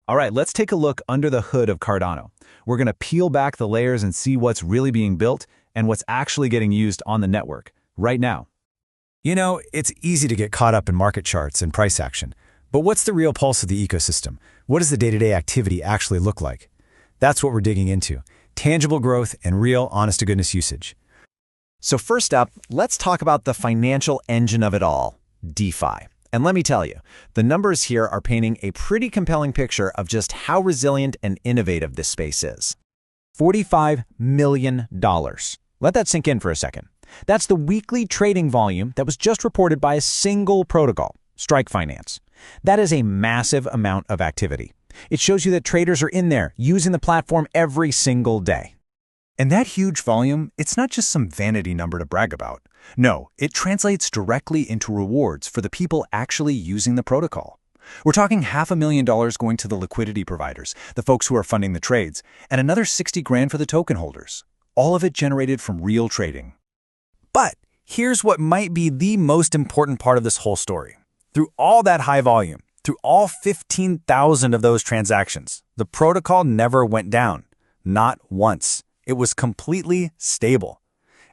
All right, let's take a look under the hood of Cardano. We're going to peel back the layers and see what's really being built and what's actually getting used on the network right now. You know, it's easy to get caught up in market charts and price action. But what's the real pulse of the ecosystem? What does the day-to-day activity actually look like? That's what we're digging into. Tangible growth and real, honest-to-goodness usage. So first up, let's talk about the financial engine of it all, DeFi. And let me tell you, the numbers here are painting a pretty compelling picture of just how resilient and innovative this space is. $45 million. Let that sink in for a second. That's the weekly trading volume that was just reported by a single protocol, Strike Finance. That is a massive amount of activity. It shows you that traders are in there using the platform every single day. And that huge volume, it's not just some vanity number to brag about. No, it translates directly into rewards for the people actually using the protocol. We're talking $500,000 going to the liquidity providers, the folks who are funding the trades, and another 60 grand for the token holders. All of it generated from real trading. But here's what might be the most important part of this whole story. Through all that high volume, through all 15,000 of those transactions, the protocol never went down. Not once. It was completely stable.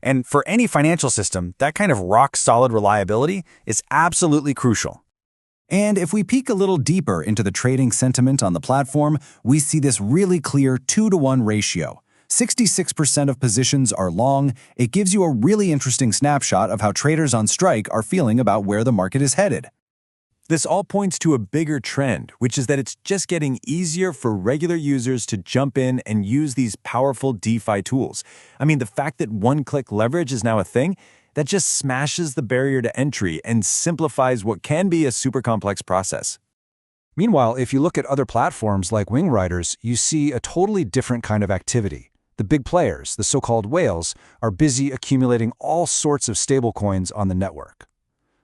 And for any financial system, that kind of rock-solid reliability is absolutely crucial. And if we peek a little deeper into the trading sentiment on the platform, we see this really clear 2-to-1 ratio. 66% of positions are long. It gives you a really interesting snapshot of how traders on Strike are feeling about where the market is headed. This all points to a bigger trend, which is that it's just getting easier for regular users to jump in and use these powerful DeFi tools. I mean, the fact that one-click leverage is now a thing, that just smashes the barrier to entry and simplifies what can be a super complex process. Meanwhile, if you look at other platforms like Wing Riders, you see a totally different kind of activity. The big players, the so-called whales, are busy accumulating all sorts of stablecoins on the network.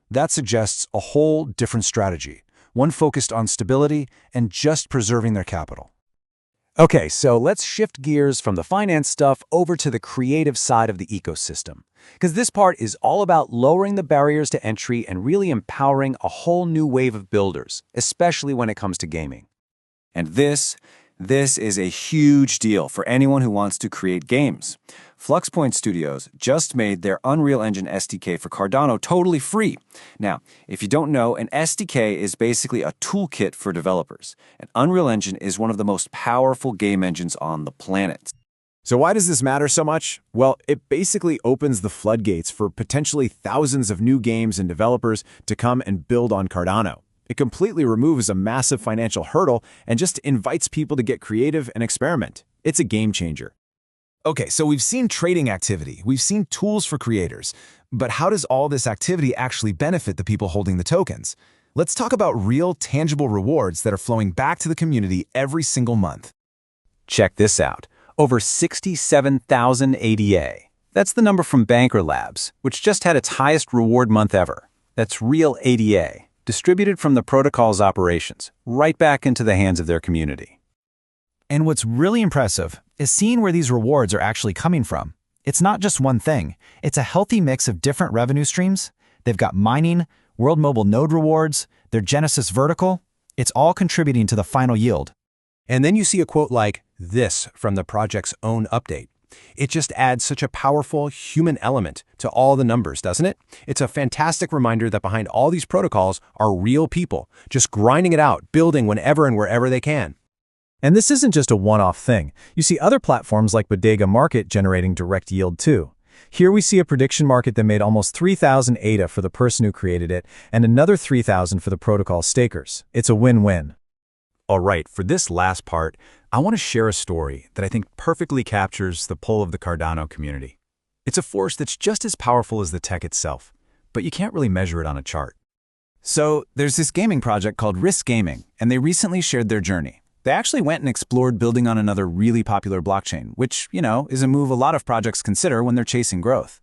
That suggests a whole different strategy, one focused on stability and just preserving their capital. Okay, so let's shift gears from the finance stuff over to the creative side of the ecosystem. Because this part is all about lowering the barriers to entry and really empowering a whole new wave of builders, especially when it comes to gaming. And this is a huge deal for anyone who wants to create games. Fluxpoint Studios just made their Unreal Engine SDK for Cardano totally free. Now, if you don't know, an SDK is basically a toolkit for developers. And Unreal Engine is one of the most powerful game engines on the planet. So why does this matter so much? Well, it basically opens the floodgates for potentially thousands of new games and developers to come and build on Cardano. It completely removes a massive financial hurdle and just invites people to get creative and experiment. It's a game changer. Okay, so we've seen trading activity, we've seen tools for creators, but how does all this activity actually benefit the people holding the tokens? Let's talk about real, tangible rewards that are flowing back to the community every single month. Check this out. Over 67,000 ADA. That's the number from Banker Labs, which just had its highest reward month ever. That's real ADA, distributed from the protocol's operations, right back into the hands of their community. And what's really impressive is seeing where these rewards are actually coming from. It's not just one thing. It's a healthy mix of different revenue streams. They've got mining, World Mobile Node rewards, their Genesis vertical. It's all contributing to the final yield. And then you see a quote like this from the project's own update. It just adds such a powerful human element to all the numbers, doesn't it? It's a fantastic reminder that behind all these protocols are real people, just grinding it out, building whenever and wherever they can. And this isn't just a one-off thing. You see other platforms like Bodega Market generating direct yield too. Here we see a prediction market that made almost 3,000 ADA for the person who created it and another 3,000 for the protocol stakers. It's a win-win. All right, for this last part, I want to share a story that I think perfectly captures the pull of the Cardano community. It's a force that's just as powerful as the tech itself, but you can't really measure it on a chart. So there's this gaming project called Risk Gaming, and they recently shared their journey. They actually went and explored building on another really popular blockchain, which, is a move a lot of projects consider when they're chasing growth.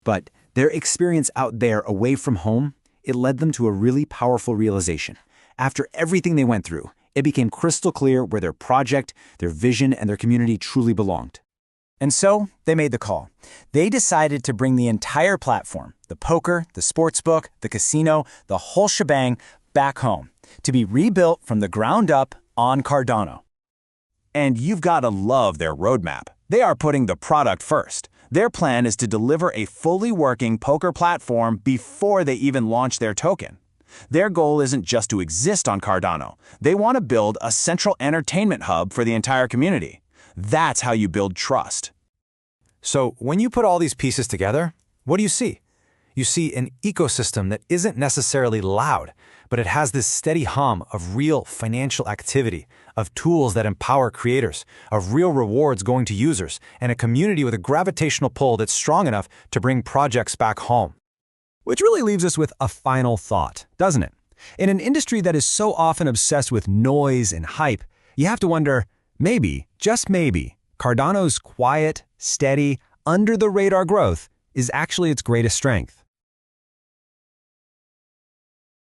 But their experience out there away from home, it led them to a really powerful realization. After everything they went through, it became crystal clear where their project, their vision, and their community truly belonged. And so they made the call. They decided to bring the entire platform, the poker, the sportsbook, the casino, the whole shebang, back home, to be rebuilt from the ground up on Cardano. And you've got to love their roadmap. They are putting the product first. Their plan is to deliver a fully working poker platform before they even launch their token. Their goal isn't just to exist on Cardano. They want to build a central entertainment hub for the entire community. That's how you build trust. So when you put all these pieces together, what do you see? You see an ecosystem that isn't necessarily loud, but it has this steady hum of real financial activity, of tools that empower creators, of real rewards going to users, and a community with a gravitational pull that's strong enough to bring projects back home. Which really leaves us with a final thought, doesn't it? In an industry that is so often obsessed with noise and hype, you have to wonder, maybe, just maybe, Cardano's quiet, steady, under-the-radar growth is actually its greatest strength.